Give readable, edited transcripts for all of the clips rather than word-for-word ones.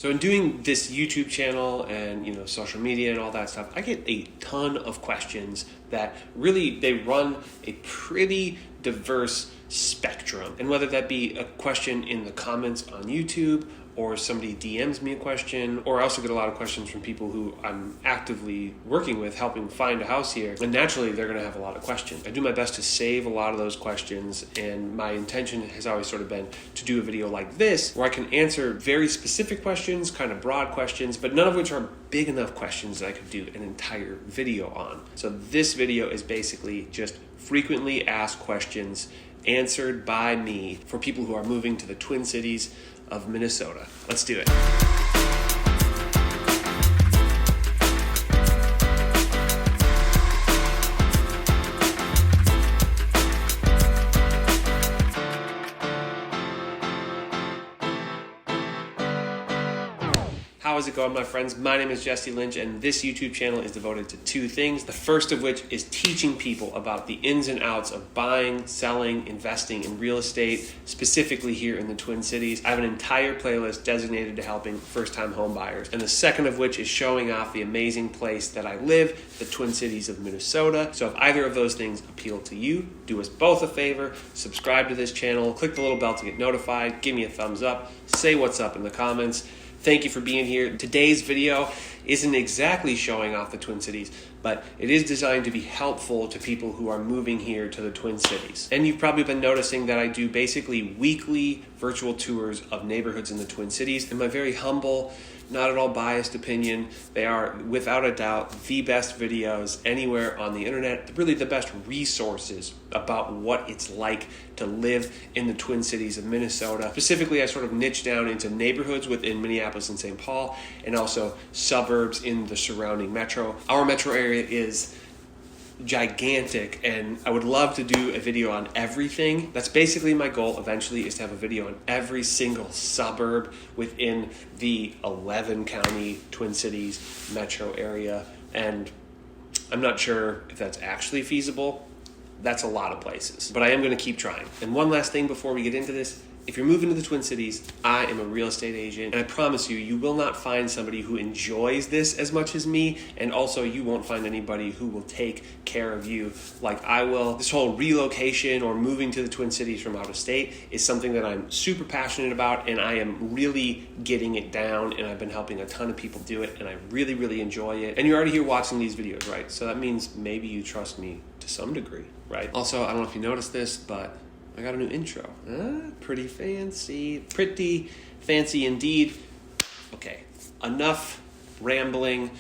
So in doing this YouTube channel and social media and all that stuff, I get a ton of questions that really, they run a pretty diverse spectrum. And whether that be a question in the comments on YouTube, or somebody DMs me a question, or I also get a lot of questions from people who I'm actively working with, helping find a house here. And naturally, they're gonna have a lot of questions. I do my best to save a lot of those questions, and my intention has always sort of been to do a video like this, where I can answer very specific questions, kind of broad questions, but none of which are big enough questions that I could do an entire video on. So this video is basically just frequently asked questions answered by me for people who are moving to the Twin Cities of Minnesota. Let's do it. How is it going, my friends? My name is Jesse Lynch, and this YouTube channel is devoted to two things. The first of which is teaching people about the ins and outs of buying, selling, investing in real estate, specifically here in the Twin Cities. I have an entire playlist designated to helping first-time home buyers. And the second of which is showing off the amazing place that I live, the Twin Cities of Minnesota. So if either of those things appeal to you, do us both a favor, subscribe to this channel, click the little bell to get notified, give me a thumbs up, say what's up in the comments. Thank you for being here. Today's video isn't exactly showing off the Twin Cities, but it is designed to be helpful to people who are moving here to the Twin Cities. And you've probably been noticing that I do basically weekly virtual tours of neighborhoods in the Twin Cities. In my very humble, not at all biased opinion, they are without a doubt the best videos anywhere on the internet, really the best resources about what it's like to live in the Twin Cities of Minnesota. Specifically, I sort of niche down into neighborhoods within Minneapolis and St. Paul, and also suburbs in the surrounding metro. Our metro area is gigantic, and I would love to do a video on everything. That's basically my goal eventually, is to have a video on every single suburb within the 11 county Twin Cities metro area. And I'm not sure if that's actually feasible. That's a lot of places, but I am going to keep trying. And one last thing before we get into this. If you're moving to the Twin Cities, I am a real estate agent, and I promise you, you will not find somebody who enjoys this as much as me, and also you won't find anybody who will take care of you like I will. This whole relocation or moving to the Twin Cities from out of state is something that I'm super passionate about, and I am really getting it down, and I've been helping a ton of people do it, and I really, really enjoy it. And you're already here watching these videos, right? So that means maybe you trust me to some degree, right? Also, I don't know if you noticed this, but I got a new intro. Pretty fancy indeed. Okay, enough rambling,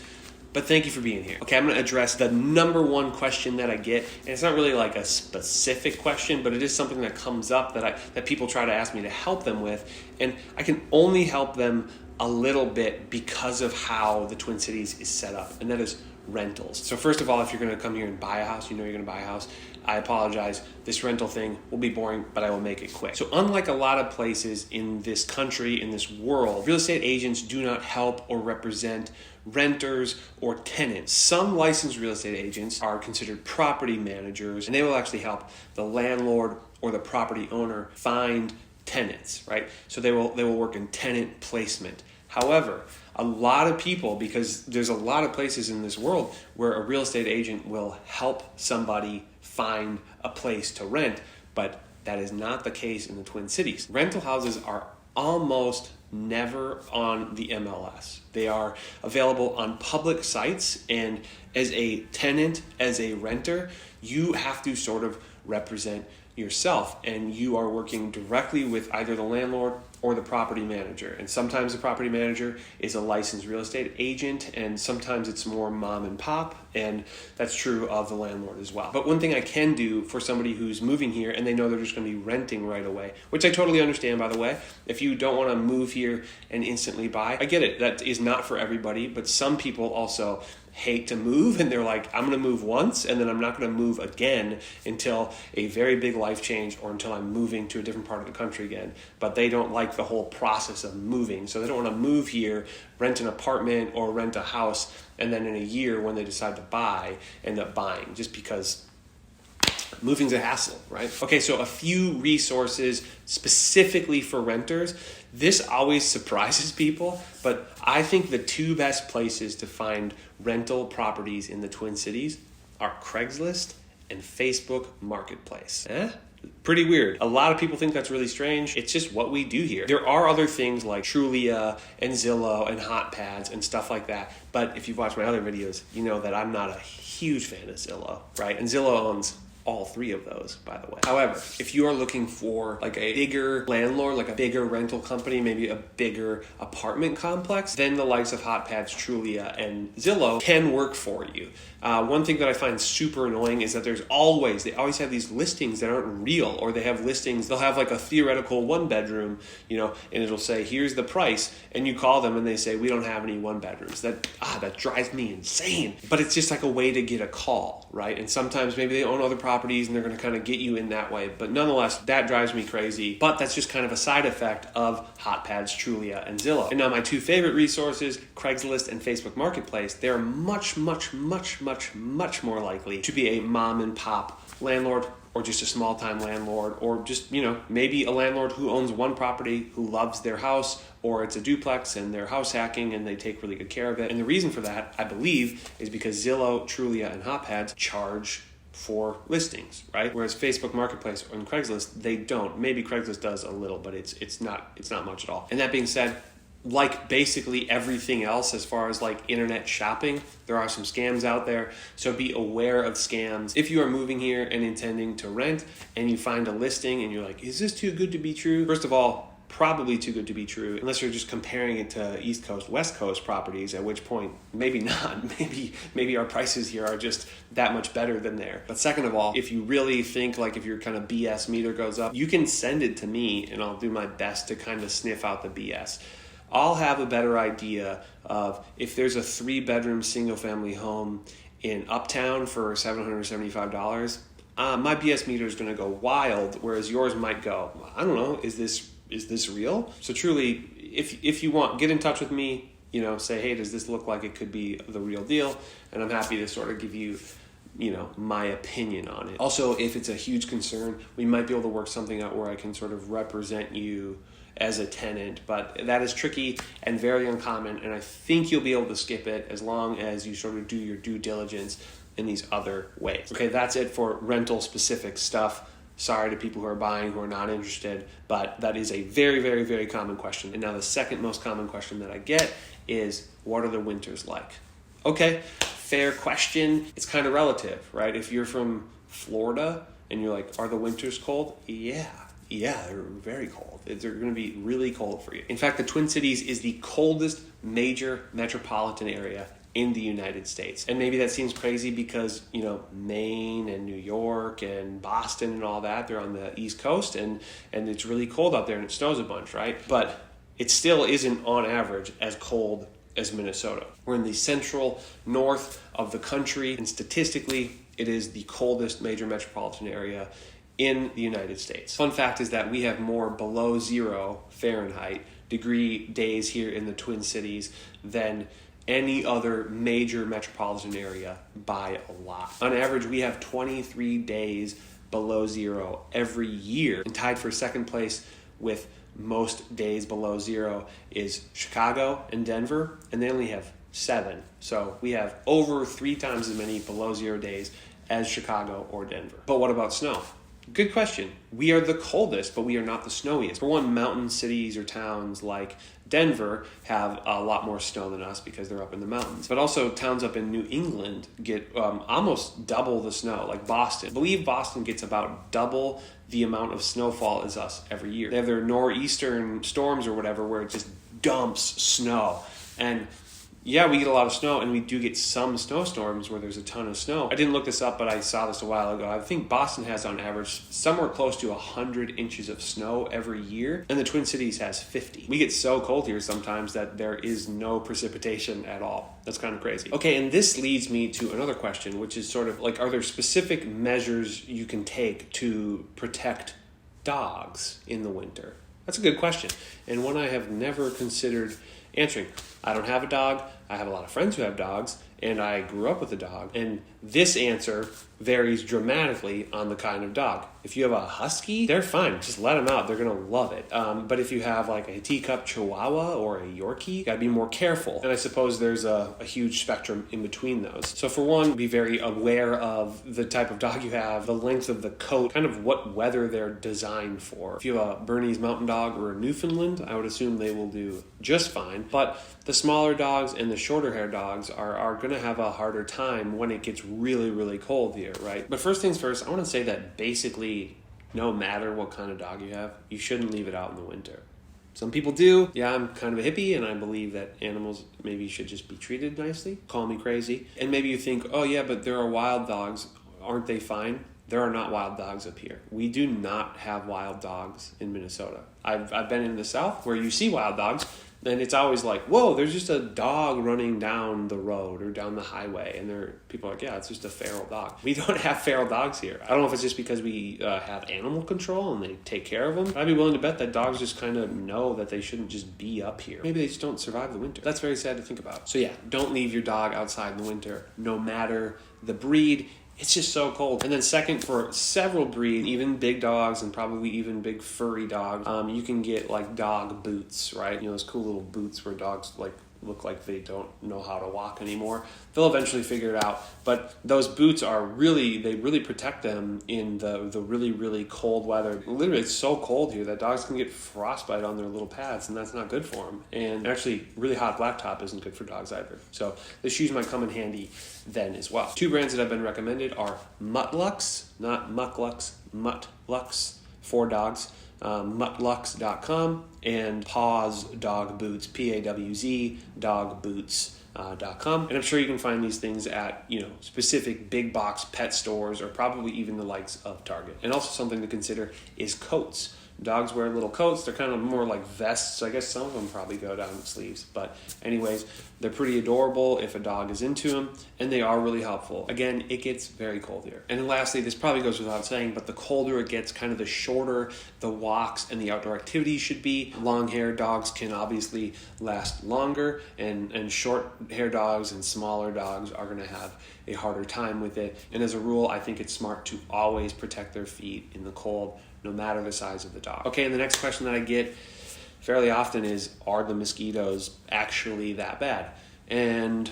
but thank you for being here. Okay, I'm gonna address the number one question that I get, and it's not really like a specific question, but it is something that comes up that people try to ask me to help them with, and I can only help them a little bit because of how the Twin Cities is set up, and that is rentals. So first of all, if you're going to come here and buy a house, you're going to buy a house, I apologize. This rental thing will be boring, but I will make it quick. So unlike a lot of places in this country, in this world, real estate agents do not help or represent renters or tenants. Some licensed real estate agents are considered property managers, and they will actually help the landlord or the property owner find tenants, right? So they will work in tenant placement. However, a lot of people, because there's a lot of places in this world where a real estate agent will help somebody find a place to rent, but that is not the case in the Twin Cities. Rental houses are almost never on the MLS. They are available on public sites, and as a tenant, as a renter, you have to sort of represent yourself, and you are working directly with either the landlord or the property manager. And sometimes the property manager is a licensed real estate agent, and sometimes it's more mom and pop, and that's true of the landlord as well. But one thing I can do for somebody who's moving here and they know they're just going to be renting right away, which I totally understand, by the way. If you don't want to move here and instantly buy, I get it. That is not for everybody, but some people also hate to move, and they're like, I'm going to move once and then I'm not going to move again until a very big life change or until I'm moving to a different part of the country again. But they don't like the whole process of moving, so they don't want to move here, rent an apartment or rent a house, and then in a year when they decide to buy, end up buying, just because Moving's a hassle, right? Okay, so a few resources specifically for renters. This always surprises people, but I think the two best places to find rental properties in the Twin Cities are Craigslist and Facebook Marketplace. Pretty weird. A lot of people think that's really strange. It's just what we do here. There are other things like Trulia and Zillow and HotPads and stuff like that. But if you've watched my other videos, you know that I'm not a huge fan of Zillow, right? And Zillow owns all three of those, by the way. However, if you are looking for like a bigger landlord, like a bigger rental company, maybe a bigger apartment complex, then the likes of HotPads, Trulia, and Zillow can work for you. One thing that I find super annoying is that they always have these listings that aren't real, or they have listings, they'll have like a theoretical one bedroom, and it'll say, here's the price, and you call them and they say, we don't have any one bedrooms. That drives me insane. But it's just like a way to get a call, right? And sometimes maybe they own other properties and they're going to kind of get you in that way. But nonetheless, that drives me crazy. But that's just kind of a side effect of HotPads, Trulia, and Zillow. And now my two favorite resources, Craigslist and Facebook Marketplace, they're much more likely to be a mom and pop landlord, or just a small time landlord, or just, maybe a landlord who owns one property, who loves their house, or it's a duplex and they're house hacking and they take really good care of it. And the reason for that, I believe, is because Zillow, Trulia, and HotPads charge for listings, right? Whereas Facebook Marketplace and Craigslist, they don't. Maybe Craigslist does a little, but it's not much at all. And that being said, like basically everything else as far as like internet shopping, there are some scams out there. So be aware of scams. If you are moving here and intending to rent and you find a listing and you're like, is this too good to be true? First of all, probably too good to be true, unless you're just comparing it to East Coast, West Coast properties, at which point maybe not. Maybe our prices here are just that much better than there. But second of all, if you really think like if your kind of BS meter goes up, you can send it to me and I'll do my best to kind of sniff out the BS. I'll have a better idea of if there's a 3-bedroom single-family home in Uptown for $775, my BS meter is going to go wild, whereas yours might go, I don't know, is this real? So truly, if you want, get in touch with me, say, hey, does this look like it could be the real deal? And I'm happy to sort of give you my opinion on it. Also, if it's a huge concern, we might be able to work something out where I can sort of represent you as a tenant, but that is tricky and very uncommon, and I think you'll be able to skip it as long as you sort of do your due diligence in these other ways. Okay, that's it for rental specific stuff. Sorry to people who are buying, who are not interested, but that is a very, very, very common question. And now the second most common question that I get is, what are the winters like? Okay, fair question. It's kind of relative, right? If you're from Florida and you're like, are the winters cold? Yeah, they're very cold. They're going to be really cold for you. In fact, the Twin Cities is the coldest major metropolitan area in the United States. And maybe that seems crazy because, Maine and New York and Boston and all that, they're on the East Coast and it's really cold out there and it snows a bunch, right? But it still isn't on average as cold as Minnesota. We're in the central north of the country, and statistically, it is the coldest major metropolitan area in the United States. Fun fact is that we have more below 0 Fahrenheit degree days here in the Twin Cities than any other major metropolitan area by a lot. On average, we have 23 days below 0 every year. And tied for second place with most days below 0 is Chicago and Denver, and they only have 7. So we have over 3 times as many below 0 days as Chicago or Denver. But what about snow? Good question. We are the coldest, but we are not the snowiest. For one, mountain cities or towns like Denver have a lot more snow than us because they're up in the mountains. But also towns up in New England get almost double the snow, like Boston. I believe Boston gets about double the amount of snowfall as us every year. They have their nor'eastern storms or whatever where it just dumps snow. And yeah, we get a lot of snow, and we do get some snowstorms where there's a ton of snow. I didn't look this up, but I saw this a while ago. I think Boston has on average somewhere close to 100 inches of snow every year, and the Twin Cities has 50. We get so cold here sometimes that there is no precipitation at all. That's kind of crazy. Okay, and this leads me to another question, which is sort of like, are there specific measures you can take to protect dogs in the winter? That's a good question, and one I have never considered answering. I don't have a dog. I have a lot of friends who have dogs, and I grew up with a dog. And this answer varies dramatically on the kind of dog. If you have a husky, they're fine. Just let them out. They're going to love it. But if you have like a teacup chihuahua or a Yorkie, you got to be more careful. And I suppose there's a huge spectrum in between those. So for one, be very aware of the type of dog you have, the length of the coat, kind of what weather they're designed for. If you have a Bernese Mountain Dog or a Newfoundland, I would assume they will do just fine. But the smaller dogs and the shorter hair dogs are going to have a harder time when it gets really, really cold here, right? But first things first, I want to say that basically, no matter what kind of dog you have, you shouldn't leave it out in the winter. Some people do. Yeah, I'm kind of a hippie, and I believe that animals maybe should just be treated nicely. Call me crazy. And maybe you think, oh yeah, but there are wild dogs. Aren't they fine? There are not wild dogs up here. We do not have wild dogs in Minnesota. I've been in the South where you see wild dogs, and it's always like, whoa, there's just a dog running down the road or down the highway. And people are like, yeah, it's just a feral dog. We don't have feral dogs here. I don't know if it's just because we have animal control and they take care of them. But I'd be willing to bet that dogs just kind of know that they shouldn't just be up here. Maybe they just don't survive the winter. That's very sad to think about. So yeah, don't leave your dog outside in the winter, no matter the breed. It's just so cold. And then second, for several breeds, even big dogs and probably even big furry dogs, you can get like dog boots, right? You know, those cool little boots where dogs like look like they don't know how to walk anymore. They'll eventually figure it out. But those boots they really protect them in the really, really cold weather. Literally, it's so cold here that dogs can get frostbite on their little pads, and that's not good for them. And actually, really hot blacktop isn't good for dogs either. So the shoes might come in handy then as well. 2 brands that have been recommended are Muttlux, not Mucklux, Muttlux for dogs. Muttlux.com and Paws Dog Boots, Pawz dogboots.com. And I'm sure you can find these things at, specific big box pet stores or probably even the likes of Target. And also something to consider is coats. Dogs wear little coats. They're kind of more like vests. So I guess some of them probably go down the sleeves. But anyways, they're pretty adorable if a dog is into them, and they are really helpful. Again, it gets very cold here. And then lastly, this probably goes without saying, but the colder it gets, kind of the shorter the walks and the outdoor activities should be. Long-haired dogs can obviously last longer, and short-haired dogs and smaller dogs are going to have a harder time with it. And as a rule, I think it's smart to always protect their feet in the cold, no matter the size of the dog. Okay, and the next question that I get fairly often is, are the mosquitoes actually that bad? And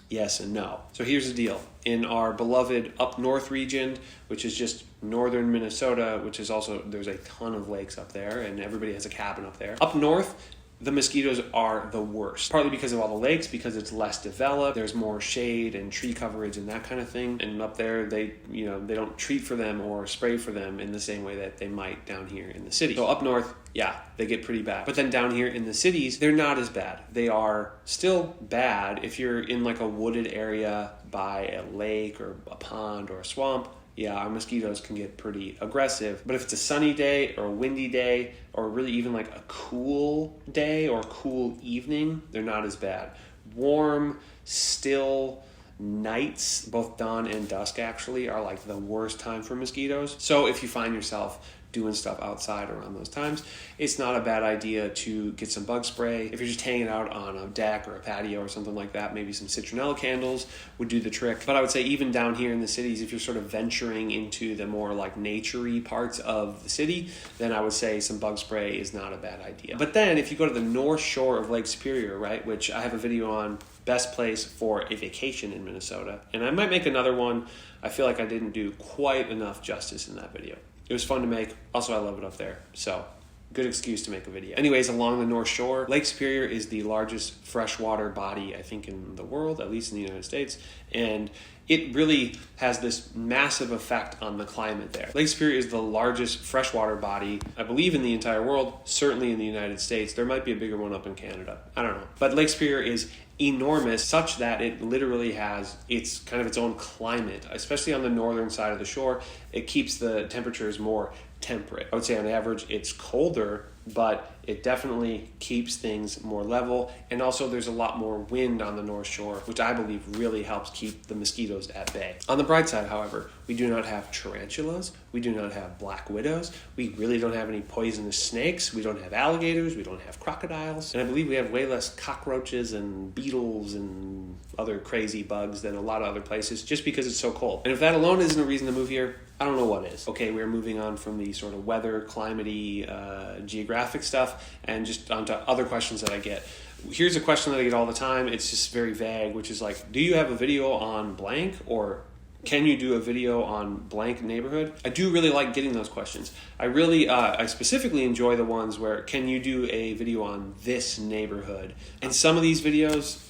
yes and no. So here's the deal. In our beloved up north region, which is just northern Minnesota, which is also, there's a ton of lakes up there, and everybody has a cabin up there. Up north, the mosquitoes are the worst, partly because of all the lakes, because it's less developed. There's more shade and tree coverage and that kind of thing. And up there, they don't treat for them or spray for them in the same way that they might down here in the city. So up north, yeah, they get pretty bad. But then down here in the cities, they're not as bad. They are still bad if you're in like a wooded area by a lake or a pond or a swamp. Yeah, our mosquitoes can get pretty aggressive. But if it's a sunny day or a windy day, or really even like a cool day or a cool evening, they're not as bad. Warm, still nights, both dawn and dusk actually, are like the worst time for mosquitoes. So if you find yourself doing stuff outside around those times, it's not a bad idea to get some bug spray. If you're just hanging out on a deck or a patio or something like that, maybe some citronella candles would do the trick. But I would say even down here in the cities, if you're sort of venturing into the more like nature-y parts of the city, then I would say some bug spray is not a bad idea. But then if you go to the north shore of Lake Superior, right, which I have a video on, best place for a vacation in Minnesota, and I might make another one. I feel like I didn't do quite enough justice in that video. It was fun to make. Also, I love it up there. So, good excuse to make a video. Anyways, along the North Shore, Lake Superior is the largest freshwater body, I think, in the world, at least in the United States. And it really has this massive effect on the climate there. Lake Superior is the largest freshwater body, I believe, in the entire world, certainly in the United States. There might be a bigger one up in Canada. I don't know. But Lake Superior is enormous, such that it literally has its own climate, especially on the northern side of the shore. It keeps the temperatures more temperate. I would say on average it's colder but it definitely keeps things more level. And also there's a lot more wind on the North Shore, which I believe really helps keep the mosquitoes at bay. On the bright side, however, we do not have tarantulas, we do not have black widows, we really don't have any poisonous snakes, we don't have alligators, we don't have crocodiles, and I believe we have way less cockroaches and beetles and other crazy bugs than a lot of other places, just because it's so cold. And if that alone isn't a reason to move here, I don't know what is. Okay, we're moving on from the sort of weather, climate-y, geographic stuff, and just onto other questions that I get. Here's a question that I get all the time. It's just very vague, which is like, do you have a video on blank, or can you do a video on blank neighborhood? I do really like getting those questions. I specifically enjoy the ones where, can you do a video on this neighborhood? And some of these videos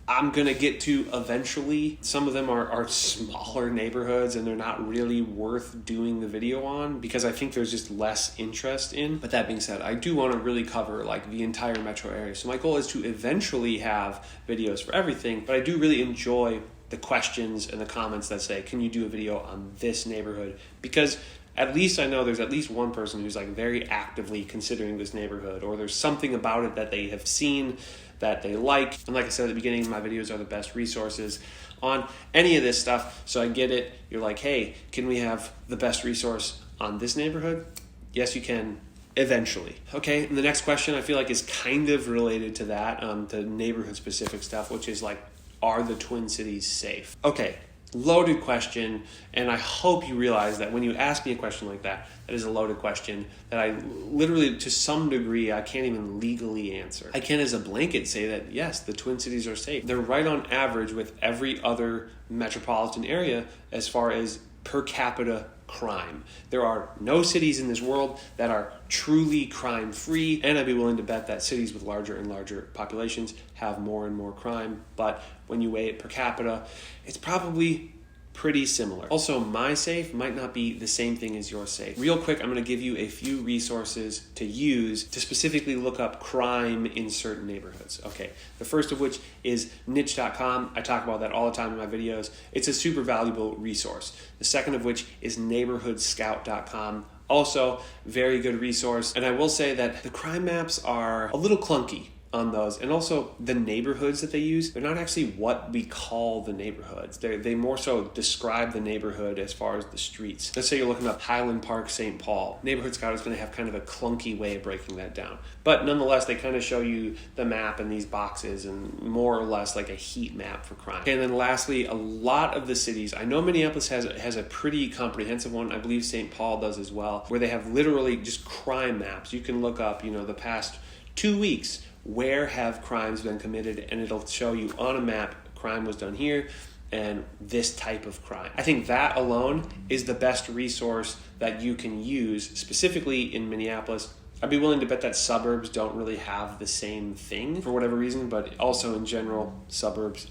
I'm going to get to eventually. Some of them are smaller neighborhoods and they're not really worth doing the video on because I think there's just less interest in. But that being said, I do want to really cover like the entire metro area. So my goal is to eventually have videos for everything, but I do really enjoy the questions and the comments that say, can you do a video on this neighborhood? Because at least I know there's at least one person who's like very actively considering this neighborhood, or there's something about it that they have seen that they like. And like I said at the beginning, my videos are the best resources on any of this stuff. So I get it. You're like, hey, can we have the best resource on this neighborhood? Yes, you can. Eventually. Okay, and the next question I feel like is kind of related to that, to neighborhood specific stuff, which is like, are the Twin Cities safe? Okay, loaded question, and I hope you realize that when you ask me a question like that, that is a loaded question that I literally, to some degree, I can't even legally answer. I can as a blanket say that, yes, the Twin Cities are safe. They're right on average with every other metropolitan area as far as per capita crime. There are no cities in this world that are truly crime-free, and I'd be willing to bet that cities with larger and larger populations have more and more crime, but when you weigh it per capita, it's probably pretty similar. Also, my safe might not be the same thing as your safe. Real quick, I'm going to give you a few resources to use to specifically look up crime in certain neighborhoods. Okay, the first of which is niche.com. I talk about that all the time in my videos. It's a super valuable resource. The second of which is neighborhoodscout.com. Also, very good resource. And I will say that the crime maps are a little clunky on those, and also the neighborhoods that they use, they're not actually what we call the neighborhoods. They more so describe the neighborhood as far as the streets. Let's say you're looking up Highland Park, St. Paul. Neighborhood Scout is going to have kind of a clunky way of breaking that down. But nonetheless, they kind of show you the map in these boxes and more or less like a heat map for crime. And then lastly, a lot of the cities, I know Minneapolis has a pretty comprehensive one. I believe St. Paul does as well, where they have literally just crime maps. You can look up, the past 2 weeks, where have crimes been committed, and it'll show you on a map, crime was done here, and this type of crime. I think that alone is the best resource that you can use, specifically in Minneapolis. I'd be willing to bet that suburbs don't really have the same thing for whatever reason, but also in general, suburbs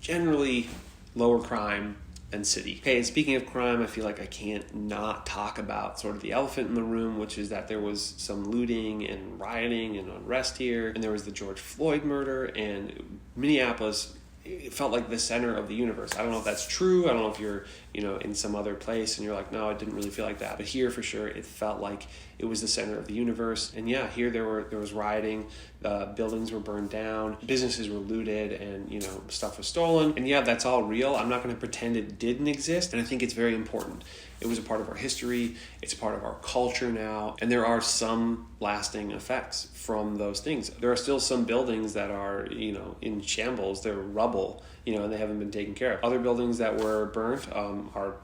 generally lower crime than city. Okay, and speaking of crime, I feel like I can't not talk about sort of the elephant in the room, which is that there was some looting and rioting and unrest here, and there was the George Floyd murder, and Minneapolis, it felt like the center of the universe. I don't know if that's true. I don't know if you're, in some other place and you're like, no, it didn't really feel like that. But here, for sure, it felt like it was the center of the universe. And yeah, here there was rioting. Buildings were burned down. Businesses were looted, and stuff was stolen. And yeah, that's all real. I'm not going to pretend it didn't exist. And I think it's very important. It was a part of our history. It's a part of our culture now. And there are some lasting effects from those things. There are still some buildings that are, in shambles. They're rubble, and they haven't been taken care of. Other buildings that were burnt are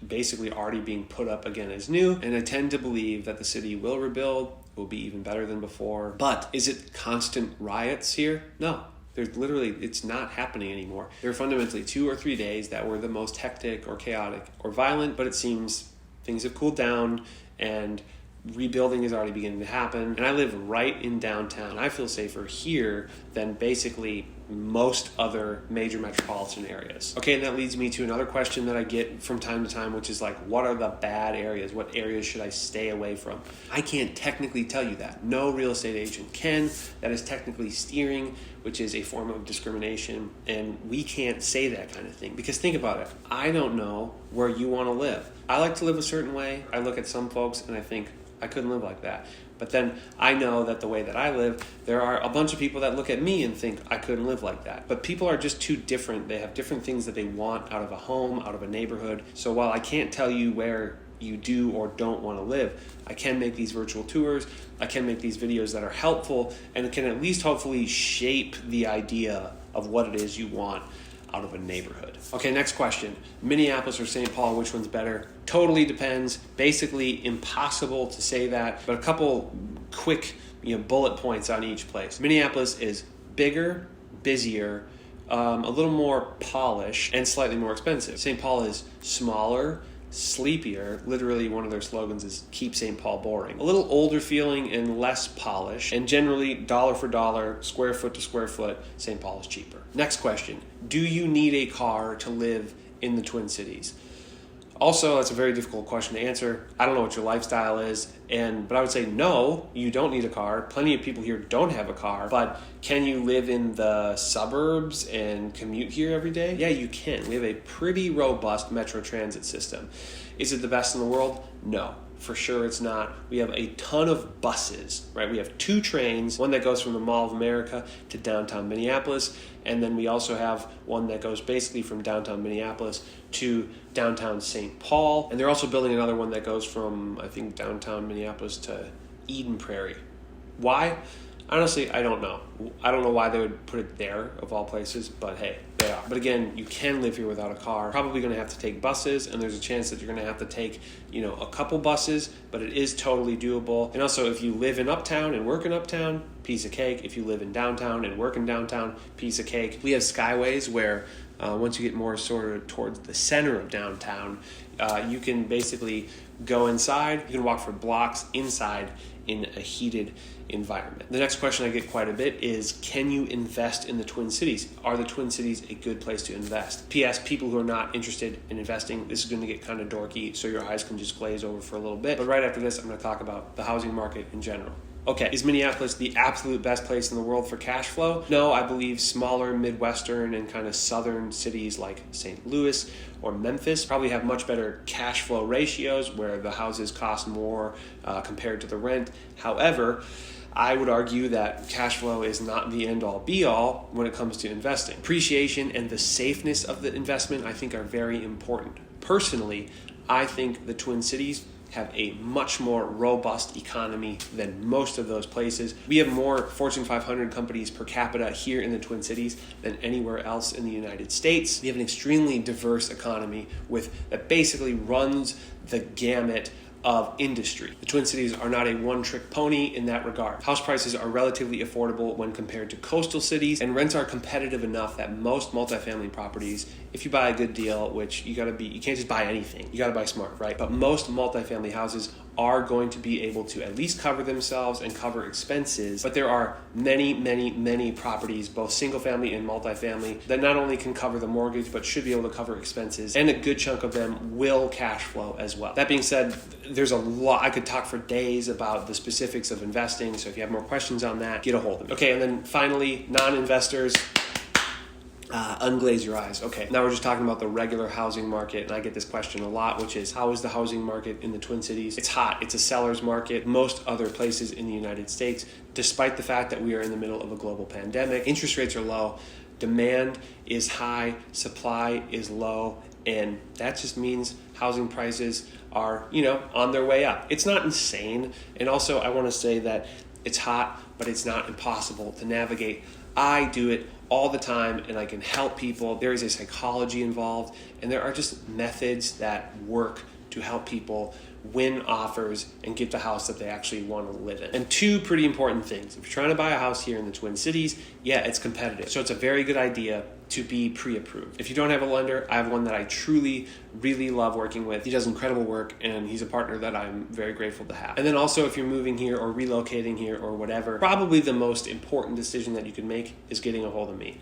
basically already being put up again as new. And I tend to believe that the city will rebuild, will be even better than before. But is it constant riots here? No. It's not happening anymore. There are fundamentally 2 or 3 days that were the most hectic or chaotic or violent, but it seems things have cooled down and rebuilding is already beginning to happen. And I live right in downtown. I feel safer here than basically most other major metropolitan areas. Okay, and that leads me to another question that I get from time to time, which is like, what are the bad areas? What areas should I stay away from? I can't technically tell you that. No real estate agent can. That is technically steering, which is a form of discrimination, and we can't say that kind of thing. Because think about it. I don't know where you want to live. I like to live a certain way. I look at some folks and I think, I couldn't live like that. But then I know that the way that I live, there are a bunch of people that look at me and think I couldn't live like that. But people are just too different. They have different things that they want out of a home, out of a neighborhood. So while I can't tell you where you do or don't want to live, I can make these virtual tours. I can make these videos that are helpful and can at least hopefully shape the idea of what it is you want out of a neighborhood. Okay, next question. Minneapolis or St. Paul, which one's better? Totally depends. Basically impossible to say that, but a couple quick bullet points on each place. Minneapolis is bigger, busier, a little more polished, and slightly more expensive. St. Paul is smaller, sleepier. Literally, one of their slogans is keep St. Paul boring. A little older feeling and less polished, and generally dollar for dollar, square foot to square foot, St. Paul is cheaper. Next question. Do you need a car to live in the Twin Cities? Also, that's a very difficult question to answer. I don't know what your lifestyle is, but I would say no, you don't need a car. Plenty of people here don't have a car, but can you live in the suburbs and commute here every day? Yeah, you can. We have a pretty robust metro transit system. Is it the best in the world? No. For sure it's not. We have a ton of buses, right? We have 2 trains, one that goes from the Mall of America to downtown Minneapolis, and then we also have one that goes basically from downtown Minneapolis to downtown St. Paul, and they're also building another one that goes from, I think, downtown Minneapolis to Eden Prairie. Why? Honestly, I don't know. I don't know why they would put it there, of all places, but hey, they are. But again, you can live here without a car. Probably going to have to take buses, and there's a chance that you're going to have to take, a couple buses, but it is totally doable. And also, if you live in Uptown and work in Uptown, piece of cake. If you live in downtown and work in downtown, piece of cake. We have skyways where once you get more sort of towards the center of downtown, you can basically go inside. You can walk for blocks inside in a heated environment. The next question I get quite a bit is, can you invest in the Twin Cities? Are the Twin Cities a good place to invest? P.S. People who are not interested in investing, this is going to get kind of dorky, so your eyes can just glaze over for a little bit. But right after this, I'm going to talk about the housing market in general. Okay, is Minneapolis the absolute best place in the world for cash flow? No, I believe smaller Midwestern and kind of southern cities like St. Louis or Memphis probably have much better cash flow ratios where the houses cost more compared to the rent. However, I would argue that cash flow is not the end-all be-all when it comes to investing. Appreciation and the safeness of the investment, I think, are very important. Personally, I think the Twin Cities have a much more robust economy than most of those places. We have more Fortune 500 companies per capita here in the Twin Cities than anywhere else in the United States. We have an extremely diverse economy that basically runs the gamut of industry. The Twin Cities are not a one-trick pony in that regard. House prices are relatively affordable when compared to coastal cities, and rents are competitive enough that most multifamily properties, if you buy a good deal, which you can't just buy anything, you gotta buy smart, right? But most multifamily houses are going to be able to at least cover themselves and cover expenses. But there are many, many, many properties, both single family and multifamily, that not only can cover the mortgage, but should be able to cover expenses. And a good chunk of them will cash flow as well. That being said, there's a lot. I could talk for days about the specifics of investing. So if you have more questions on that, get a hold of me. Okay, and then finally, non-investors, unglaze your eyes. Okay, now we're just talking about the regular housing market, and I get this question a lot, which is, how is the housing market in the Twin Cities? It's hot. It's a seller's market. Most other places in the United States, despite the fact that we are in the middle of a global pandemic, interest rates are low, demand is high, supply is low, and that just means housing prices are, on their way up. It's not insane, and also I want to say that it's hot, but it's not impossible to navigate. I do it all the time, and I can help people. There is a psychology involved, and there are just methods that work to help people win offers and get the house that they actually want to live in. And 2 pretty important things. If you're trying to buy a house here in the Twin Cities, yeah, it's competitive. So it's a very good idea to be pre-approved. If you don't have a lender, I have one that I truly, really love working with. He does incredible work, and he's a partner that I'm very grateful to have. And then also, if you're moving here or relocating here or whatever, probably the most important decision that you can make is getting a hold of me.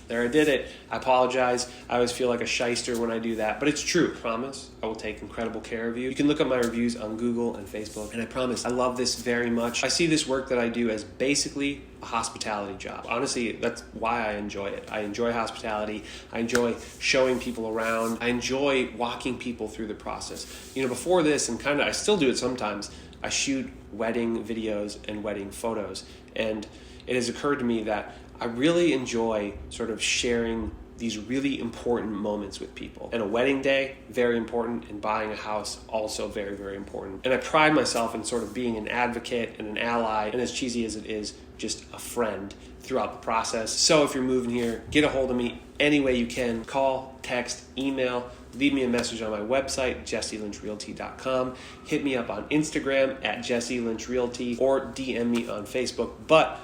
There, I did it. I apologize. I always feel like a shyster when I do that, but it's true. I promise I will take incredible care of you. You can look up my reviews on Google and Facebook, and I promise I love this very much. I see this work that I do as basically a hospitality job. Honestly, that's why I enjoy it. I enjoy hospitality. I enjoy showing people around. I enjoy walking people through the process. Before this, and I still do it sometimes, I shoot wedding videos and wedding photos, and it has occurred to me that I really enjoy sort of sharing these really important moments with people. And a wedding day, very important, and buying a house, also very, very important. And I pride myself in sort of being an advocate and an ally, and as cheesy as it is, just a friend throughout the process. So if you're moving here, get a hold of me any way you can. Call, text, email, leave me a message on my website, jesselynchrealty.com. Hit me up on Instagram at jesselynchrealty, or DM me on Facebook. But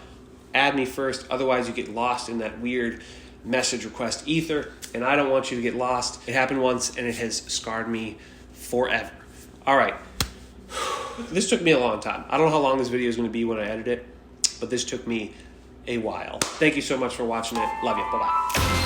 add me first, otherwise you get lost in that weird message request ether, and I don't want you to get lost. It happened once, and it has scarred me forever. All right. This took me a long time. I don't know how long this video is going to be when I edit it, but this took me a while. Thank you so much for watching it. Love you. Bye-bye.